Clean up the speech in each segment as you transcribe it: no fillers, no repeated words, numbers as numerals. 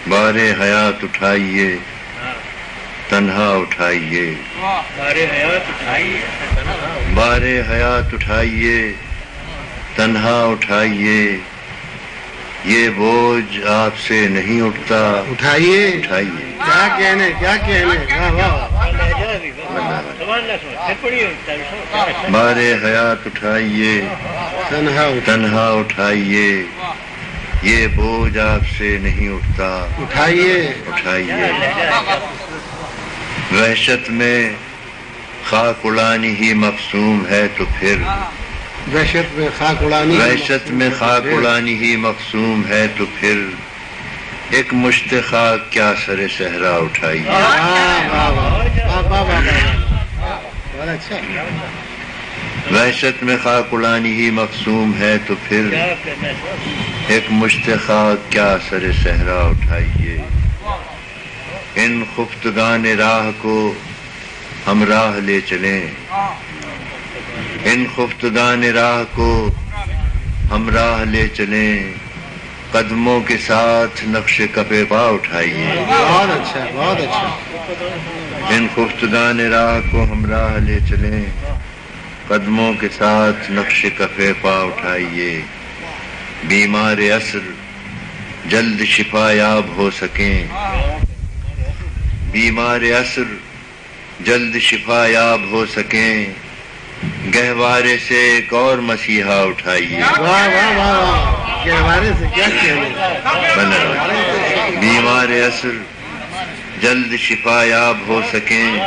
بار حیات اٹھائیے تنہا اٹھائیے، بار حیات اٹھائیے تنہا اٹھائیے، یہ بوجھ آپ سے نہیں اٹھتا، اٹھائیے اٹھائیے۔ کیا کہنے کیا کہنے، بار حیات اٹھائیے تنہا اٹھائیے، یہ بوجھ آپ سے نہیں اٹھتا، اٹھائیے اٹھائیے۔ وحشت میں خاک اڑانی ہی مقصوم ہے تو پھر، وحشت میں خاک اڑانی، وحشت میں خاک اڑانی ہی مقصوم ہے تو پھر، ایک مشت خاک کیا سر صحرا اٹھائیے۔ وحشت میں خاک اڑانی ہی مقصوم ہے تو پھر، ایک مشت خاک کیا سر صحرا اٹھائیے۔ ان خفتگان راہ کو ہم راہ لے چلیں، ان خفتگان راہ کو ہم راہ لے چلیں، قدموں کے ساتھ نقش کف پا اٹھائیے۔ بہت اچھا بہت اچھا۔ ان خفتگان راہ کو ہم راہ لے چلیں، قدموں کے ساتھ نقش کف پا اٹھائیے۔ بیمار عصر جلد شفا یاب ہو سکیں، بیمار عصر جلد شفا یاب ہو سکیں، گہوارے سے ایک اور مسیحا اٹھائیے۔ واہ واہ واہ واہ، گہوارے سے کیا کہنے۔ بیمار عصر جلد شفا یاب ہو سکیں،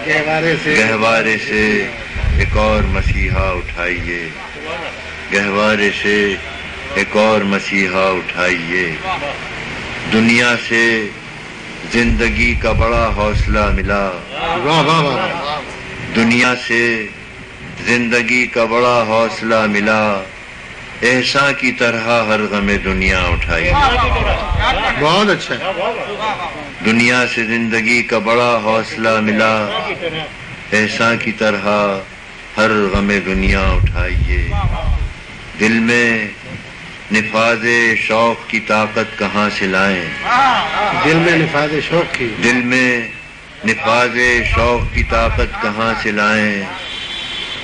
گہوارے سے ایک اور مسیحا اٹھائیے، گہوارے سے ایک اور مسیحا اٹھائیے۔ دنیا سے زندگی کا بڑا حوصلہ ملا، واہ واہ واہ، دنیا سے زندگی کا بڑا حوصلہ ملا، احساں کی طرح ہر غم دنیا اٹھائیے۔ بہت اچھا۔ دنیا سے زندگی کا بڑا حوصلہ ملا، احساں کی طرح ہر غم دنیا اٹھائیے۔ دل میں نفاذ شوق کی طاقت کہاں سے لائیں، دل میں نفاذ شوق کی، دل میں نفاذ شوق کی طاقت کہاں سے لائیں،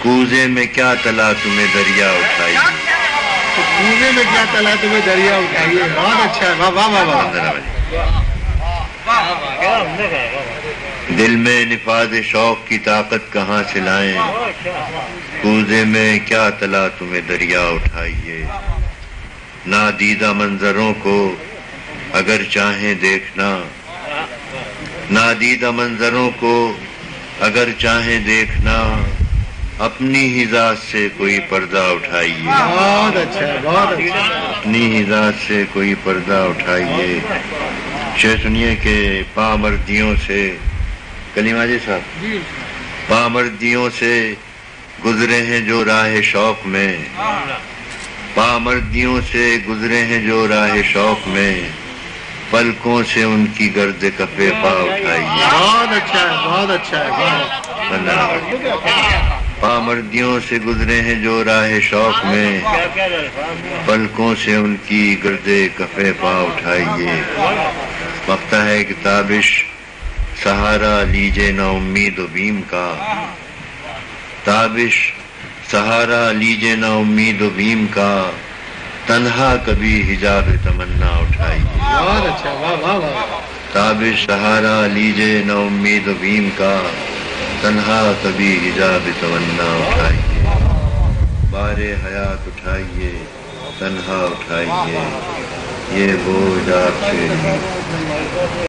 کوزے میں کیا تلا تمہیں دریا اٹھائیے۔ کوزے میں کیا تلا تمہیں دریا اٹھائیے۔ بہت اچھا ہے، واہ واہ واہ۔ دل میں نفاذ شوق کی طاقت کہاں سے لائیں، کوزے میں کیا تلا تمہیں دریا اٹھائیے۔ نادیدہ منظروں کو اگر چاہیں دیکھنا، نادیدہ منظروں کو اگر چاہیں دیکھنا، اپنی ہی ذات سے کوئی پردہ اٹھائیے۔ بہت اچھا بہت اچھا۔ اپنی ہی ذات سے کوئی پردہ اٹھائیے۔ شعر سنیے کہ پامردیوں سے، کلیم جی صاحب، پامردیوں سے گزرے ہیں جو راہ شوق میں، پامردیوں سے گزرے ہیں جو راہ شوق میں، پلکوں سے ان کی گرد کفے پا اٹھائیے۔ بہت اچھا ہے بہت اچھا ہے۔ پامردیوں سے گزرے ہیں جو راہ شوق میں، پلکوں سے ان کی گرد کفے پا اٹھائیے۔ وقت ہے کہ تابش سہارا لیجے نا امید و بیم کا، تابش سہارا لیجے نا امید و بیم کا، تنہا کبھی حجاب تمنا اٹھائیے۔ بہت اچھا، واہ واہ واہ۔ تابش سہارا لیجے نا امید و بیم کا، تنہا کبھی حجاب تمنا اٹھائیے۔ بار حیات اٹھائیے تنہا اٹھائیے، یہ بوجھ آپ سے نہیں